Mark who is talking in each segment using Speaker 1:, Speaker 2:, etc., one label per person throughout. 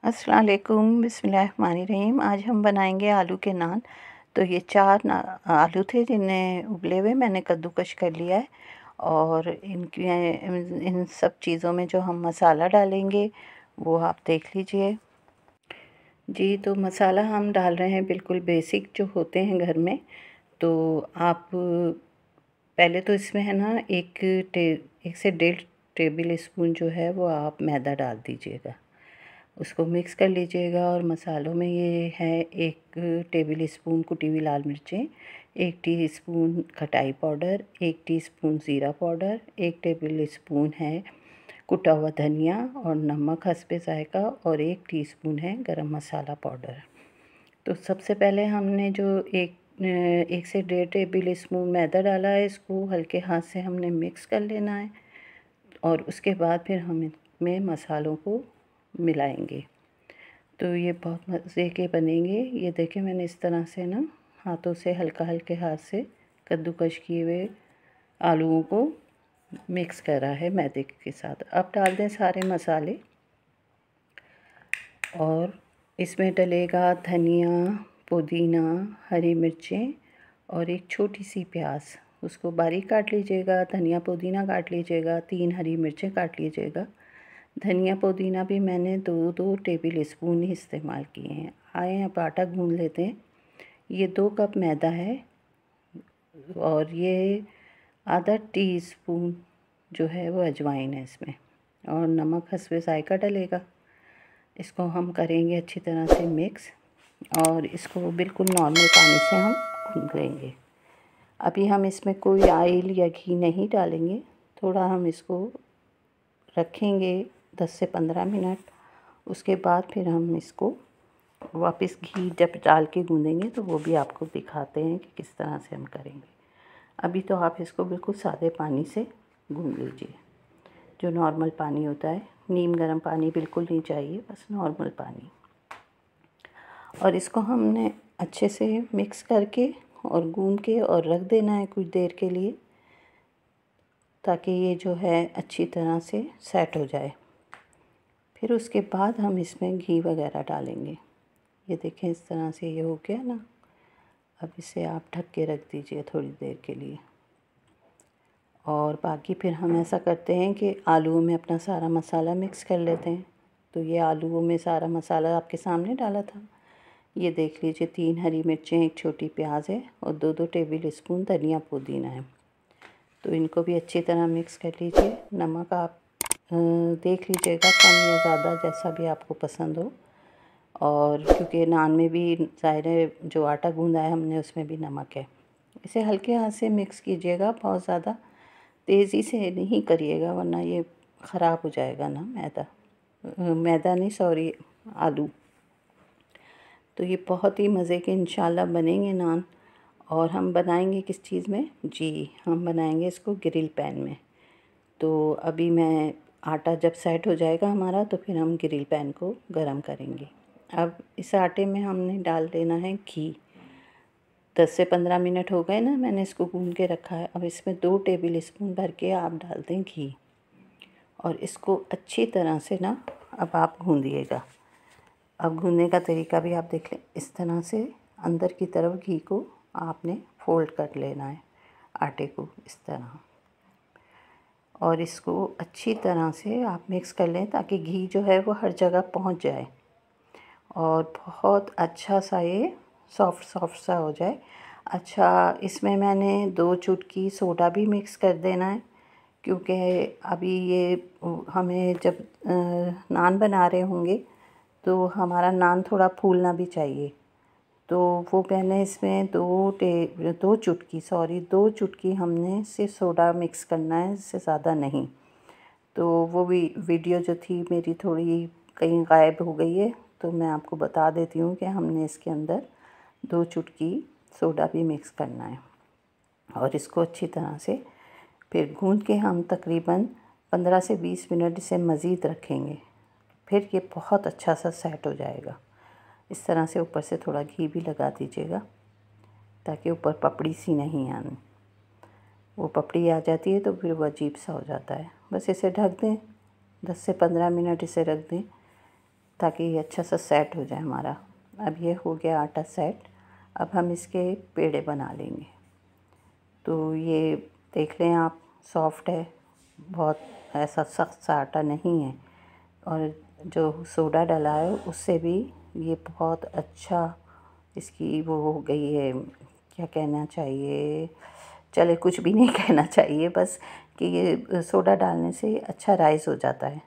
Speaker 1: अस्सलाम वालेकुम, बिस्मिल्लाहिर्रहमानिर्रहीम। आज हम बनाएंगे आलू के नान। तो ये आलू थे जिन्हें उबले हुए मैंने कद्दूकश कर लिया है। और इन सब चीज़ों में जो हम मसाला डालेंगे वो आप देख लीजिए। जी, तो मसाला हम डाल रहे हैं बिल्कुल बेसिक जो होते हैं घर में। तो आप पहले तो इसमें है ना 1 से 1.5 टेबल स्पून जो है वो आप मैदा डाल दीजिएगा। उसको मिक्स कर लीजिएगा। और मसालों में ये है 1 टेबल स्पून कुटी हुई लाल मिर्चें, 1 टीस्पून खटाई पाउडर, 1 टीस्पून ज़ीरा पाउडर, 1 टेबल स्पून है कुटा हुआ धनिया और नमक हस्बे ज़ायक़ा, और 1 टीस्पून है गरम मसाला पाउडर। तो सबसे पहले हमने जो 1 से 1.5 टेबल स्पून मैदा डाला है, इसको हल्के हाथ से हमने मिक्स कर लेना है। और उसके बाद फिर हम इसमें मसालों को मिलाएंगे। तो ये बहुत मज़े के बनेंगे। ये देखें, मैंने इस तरह से ना हाथों से हल्के हाथ से कद्दूकश किए हुए आलूओं को मिक्स करा है मैदे के साथ। अब डाल दें सारे मसाले। और इसमें डलेगा धनिया, पुदीना, हरी मिर्चें और एक छोटी सी प्याज। उसको बारीक काट लीजिएगा। धनिया पुदीना काट लीजिएगा। 3 हरी मिर्चें काट लीजिएगा। धनिया पुदीना भी मैंने 2 टेबल स्पून ही इस्तेमाल किए हैं। आए अब आटा गूंद लेते हैं। ये 2 कप मैदा है और ये आधा टीस्पून जो है वो अजवाइन है इसमें, और नमक हस्बे ज़ायक़ा डलेगा। इसको हम करेंगे अच्छी तरह से मिक्स, और इसको बिल्कुल नॉर्मल पानी से हम गूंद लेंगे। अभी हम इसमें कोई ऑयल या घी नहीं डालेंगे। थोड़ा हम इसको रखेंगे 10 से 15 मिनट। उसके बाद फिर हम इसको वापस घी जब डाल के गूँधेंगे तो वो भी आपको दिखाते हैं कि किस तरह से हम करेंगे। अभी तो आप इसको बिल्कुल सादे पानी से गूँध लीजिए, जो नॉर्मल पानी होता है। नीम गर्म पानी बिल्कुल नहीं चाहिए, बस नॉर्मल पानी। और इसको हमने अच्छे से मिक्स करके और गूँध के और रख देना है कुछ देर के लिए, ताकि ये जो है अच्छी तरह से सेट हो जाए। फिर उसके बाद हम इसमें घी वगैरह डालेंगे। ये देखें, इस तरह से ये हो गया ना। अब इसे आप ढक के रख दीजिए थोड़ी देर के लिए। और बाकी फिर हम ऐसा करते हैं कि आलूओं में अपना सारा मसाला मिक्स कर लेते हैं। तो ये आलूओं में सारा मसाला आपके सामने डाला था। ये देख लीजिए, 3 हरी मिर्चें, 1 छोटी प्याज है और 2 टेबल स्पून धनिया पुदीना है। तो इनको भी अच्छी तरह मिक्स कर लीजिए। नमक आप देख लीजिएगा, कम या ज़्यादा जैसा भी आपको पसंद हो। और क्योंकि नान में भी ज़ाहिर है जो आटा गूँधा है हमने उसमें भी नमक है। इसे हल्के हाथ से मिक्स कीजिएगा, बहुत ज़्यादा तेज़ी से नहीं करिएगा वरना ये ख़राब हो जाएगा ना मैदा नहीं, सॉरी, आलू। तो ये बहुत ही मज़े के इंशाल्लाह बनेंगे नान। और हम बनाएंगे किस चीज़ में? जी, हम बनाएंगे इसको ग्रिल पैन में। तो अभी मैं आटा जब सेट हो जाएगा हमारा तो फिर हम ग्रिल पैन को गरम करेंगे। अब इस आटे में हमने डाल देना है घी। 10 से 15 मिनट हो गए ना, मैंने इसको गूँध के रखा है। अब इसमें 2 टेबल स्पून भर के आप डाल दें घी, और इसको अच्छी तरह से ना अब आप गूँधिएगा। अब गूँधने का तरीका भी आप देख लें। इस तरह से अंदर की तरफ घी को आपने फोल्ड कर लेना है, आटे को इस तरह। और इसको अच्छी तरह से आप मिक्स कर लें ताकि घी जो है वो हर जगह पहुंच जाए और बहुत अच्छा सा ये सॉफ्ट सा हो जाए। अच्छा, इसमें मैंने 2 चुटकी सोडा भी मिक्स कर देना है, क्योंकि अभी ये हमें जब नान बना रहे होंगे तो हमारा नान थोड़ा फूलना भी चाहिए। तो वो मैंने इसमें 2 चुटकी हमने सिर्फ सोडा मिक्स करना है, इससे ज़्यादा नहीं। तो वो भी वीडियो जो थी मेरी थोड़ी कहीं गायब हो गई है, तो मैं आपको बता देती हूँ कि हमने इसके अंदर 2 चुटकी सोडा भी मिक्स करना है। और इसको अच्छी तरह से फिर गूँध के हम तकरीबन 15 से 20 मिनट इसे मज़ीद रखेंगे। फिर ये बहुत अच्छा सा सेट हो जाएगा। इस तरह से ऊपर से थोड़ा घी भी लगा दीजिएगा ताकि ऊपर पपड़ी सी नहीं आनी। वो पपड़ी आ जाती है तो फिर वो अजीब सा हो जाता है। बस इसे ढक दें, 10 से 15 मिनट इसे रख दें। ताकि ये अच्छा सा सेट हो जाए हमारा। अब ये हो गया आटा सेट। अब हम इसके पेड़े बना लेंगे। तो ये देख लें आप, सॉफ्ट है, बहुत ऐसा सख्त सा आटा नहीं है, और जो सोडा डाला है उससे भी ये बहुत अच्छा इसकी वो हो गई है। क्या कहना चाहिए, चले कुछ भी नहीं कहना चाहिए, बस कि ये सोडा डालने से अच्छा राइस हो जाता है।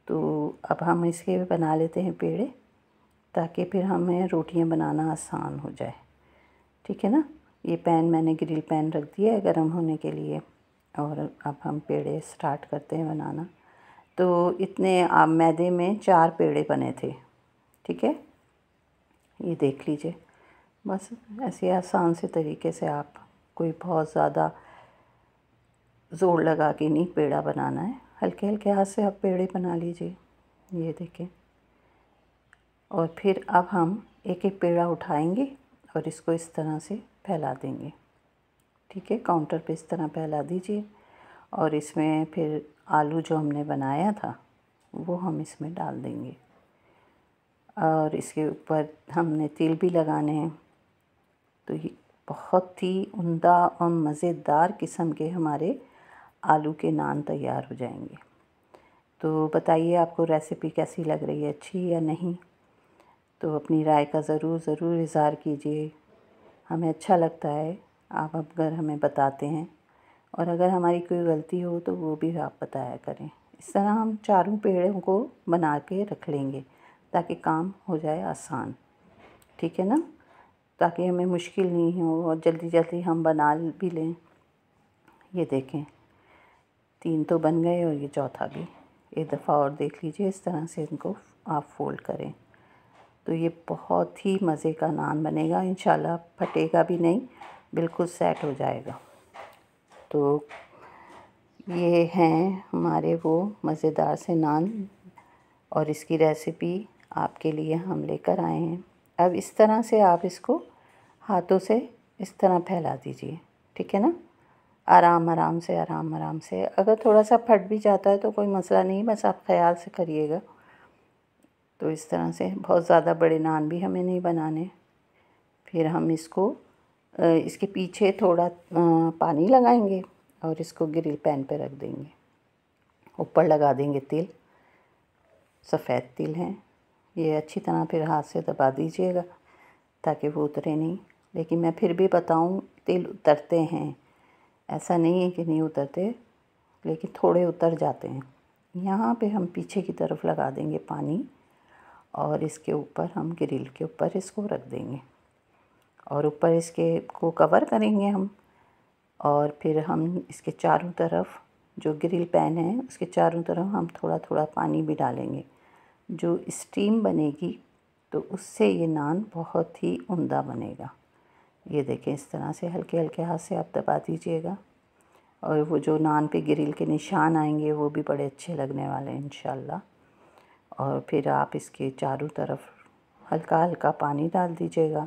Speaker 1: तो अब हम इसके बना लेते हैं पेड़े, ताकि फिर हमें रोटियां बनाना आसान हो जाए। ठीक है ना। ये पैन मैंने ग्रिल पैन रख दिया है गर्म होने के लिए, और अब हम पेड़े स्टार्ट करते हैं बनाना। तो इतने मैदे में 4 पेड़े बने थे। ठीक है, ये देख लीजिए। बस ऐसे आसान से तरीके से आप, कोई बहुत ज़्यादा ज़ोर लगा के नहीं पेड़ा बनाना है, हल्के हल्के हाथ से आप पेड़े बना लीजिए। ये देखें। और फिर अब हम एक एक पेड़ा उठाएंगे और इसको इस तरह से फैला देंगे। ठीक है, काउंटर पे इस तरह फैला दीजिए, और इसमें फिर आलू जो हमने बनाया था वो हम इसमें डाल देंगे, और इसके ऊपर हमने तिल भी लगाने हैं। तो ये बहुत ही उम्दा और मज़ेदार किस्म के हमारे आलू के नान तैयार हो जाएंगे। तो बताइए आपको रेसिपी कैसी लग रही है, अच्छी या नहीं। तो अपनी राय का ज़रूर इज़हार कीजिए। हमें अच्छा लगता है आप अगर हमें बताते हैं, और अगर हमारी कोई गलती हो तो वो भी आप बताया करें। इस तरह हम चारों पेड़ों को बना के रख लेंगे ताकि काम हो जाए आसान। ठीक है ना, ताकि हमें मुश्किल नहीं हो और जल्दी जल्दी हम बना भी लें। ये देखें, 3 तो बन गए, और ये चौथा भी। एक दफ़ा और देख लीजिए, इस तरह से इनको आप फोल्ड करें तो ये बहुत ही मज़े का नान बनेगा। इंशाल्लाह फटेगा भी नहीं, बिल्कुल सेट हो जाएगा। तो ये हैं हमारे वो मज़ेदार से नान, और इसकी रेसिपी आपके लिए हम लेकर आए हैं। अब इस तरह से आप इसको हाथों से इस तरह फैला दीजिए। ठीक है ना, आराम आराम से। अगर थोड़ा सा फट भी जाता है तो कोई मसला नहीं, बस आप ख्याल से करिएगा। तो इस तरह से बहुत ज़्यादा बड़े नान भी हमें नहीं बनाने। फिर हम इसको इसके पीछे थोड़ा पानी लगाएंगे और इसको ग्रिल पैन पे रख देंगे। ऊपर लगा देंगे तिल, सफ़ेद तिल हैं ये। अच्छी तरह फिर हाथ से दबा दीजिएगा ताकि वो उतरे नहीं। लेकिन मैं फिर भी बताऊं, तिल उतरते हैं, ऐसा नहीं है कि नहीं उतरते, लेकिन थोड़े उतर जाते हैं। यहाँ पे हम पीछे की तरफ लगा देंगे पानी, और इसके ऊपर हम ग्रिल के ऊपर इसको रख देंगे, और ऊपर इसके को कवर करेंगे हम। और फिर हम इसके चारों तरफ, जो ग्रिल पैन है उसके चारों तरफ हम थोड़ा थोड़ा पानी भी डालेंगे। जो स्टीम बनेगी तो उससे ये नान बहुत ही उम्दा बनेगा। ये देखें, इस तरह से हल्के हल्के हाथ से आप दबा दीजिएगा, और वो जो नान पे ग्रिल के निशान आएंगे वो भी बड़े अच्छे लगने वाले हैं इंशाल्लाह। और फिर आप इसके चारों तरफ हल्का हल्का पानी डाल दीजिएगा,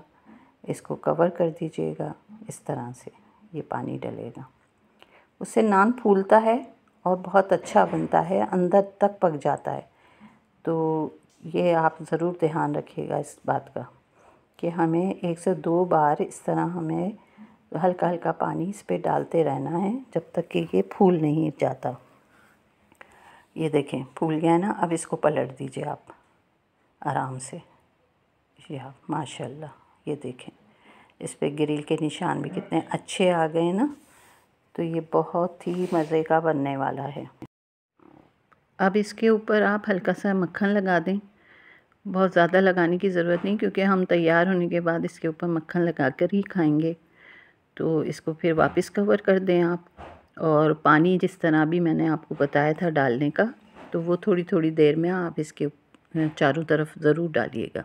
Speaker 1: इसको कवर कर दीजिएगा। इस तरह से ये पानी डलेगा, उससे नान फूलता है और बहुत अच्छा बनता है, अंदर तक पक जाता है। तो ये आप ज़रूर ध्यान रखिएगा इस बात का कि हमें 1 से 2 बार इस तरह हमें हल्का हल्का पानी इस पे डालते रहना है जब तक कि ये फूल नहीं जाता। ये देखें, फूल गया है ना। अब इसको पलट दीजिए आप आराम से। ये आप माशाल्लाह, ये देखें, इस पे ग्रिल के निशान भी कितने अच्छे आ गए ना। तो ये बहुत ही मज़े का बनने वाला है। अब इसके ऊपर आप हल्का सा मक्खन लगा दें। बहुत ज़्यादा लगाने की ज़रूरत नहीं, क्योंकि हम तैयार होने के बाद इसके ऊपर मक्खन लगा कर ही खाएंगे। तो इसको फिर वापस कवर कर दें आप। और पानी जिस तरह भी मैंने आपको बताया था डालने का, तो वो थोड़ी थोड़ी देर में आप इसके चारों तरफ ज़रूर डालिएगा।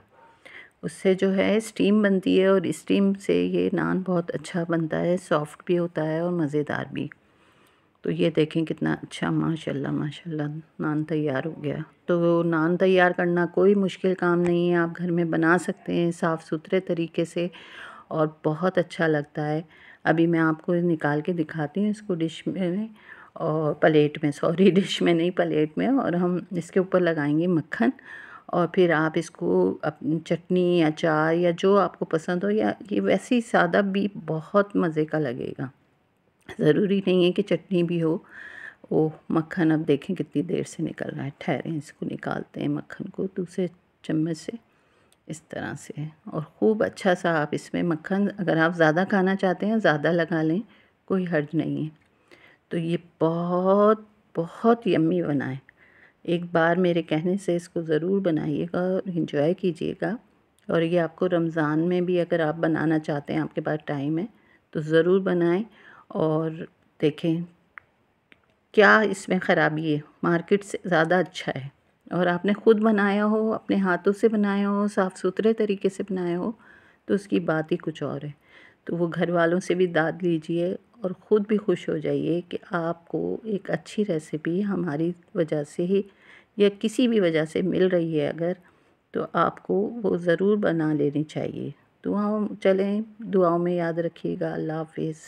Speaker 1: उससे जो है स्टीम बनती है, और स्टीम से ये नान बहुत अच्छा बनता है, सॉफ्ट भी होता है और मज़ेदार भी। तो ये देखें कितना अच्छा माशाल्लाह माशाल्लाह नान तैयार हो गया। तो नान तैयार करना कोई मुश्किल काम नहीं है, आप घर में बना सकते हैं साफ़ सुथरे तरीके से, और बहुत अच्छा लगता है। अभी मैं आपको निकाल के दिखाती हूँ इसको डिश में, और प्लेट में, सॉरी डिश में नहीं, प्लेट में। और हम इसके ऊपर लगाएंगे मक्खन, और फिर आप इसको चटनी, अचार या जो आपको पसंद हो, या ये वैसे ही सादा भी बहुत मज़े का लगेगा। ज़रूरी नहीं है कि चटनी भी हो। ओह! मक्खन अब देखें कितनी देर से निकल रहा है। ठहरें, इसको निकालते हैं मक्खन को दूसरे चम्मच से, इस तरह से। और ख़ूब अच्छा सा आप इसमें मक्खन, अगर आप ज़्यादा खाना चाहते हैं ज़्यादा लगा लें, कोई हर्ज नहीं है। तो ये बहुत बहुत यम्मी बना है। एक बार मेरे कहने से इसको ज़रूर बनाइएगा और एंजॉय कीजिएगा। और ये आपको रमज़ान में भी अगर आप बनाना चाहते हैं, आपके पास टाइम है, तो ज़रूर बनाएं। और देखें क्या इसमें ख़राबी है, मार्केट से ज़्यादा अच्छा है। और आपने ख़ुद बनाया हो, अपने हाथों से बनाया हो, साफ़ सुथरे तरीके से बनाया हो, तो उसकी बात ही कुछ और है। तो वो घर वालों से भी दाद लीजिए और ख़ुद भी खुश हो जाइए कि आपको एक अच्छी रेसिपी हमारी वजह से ही या किसी भी वजह से मिल रही है अगर, तो आपको वो ज़रूर बना लेनी चाहिए। दुआओं में याद रखिएगा। अल्लाह हाफ़िज़।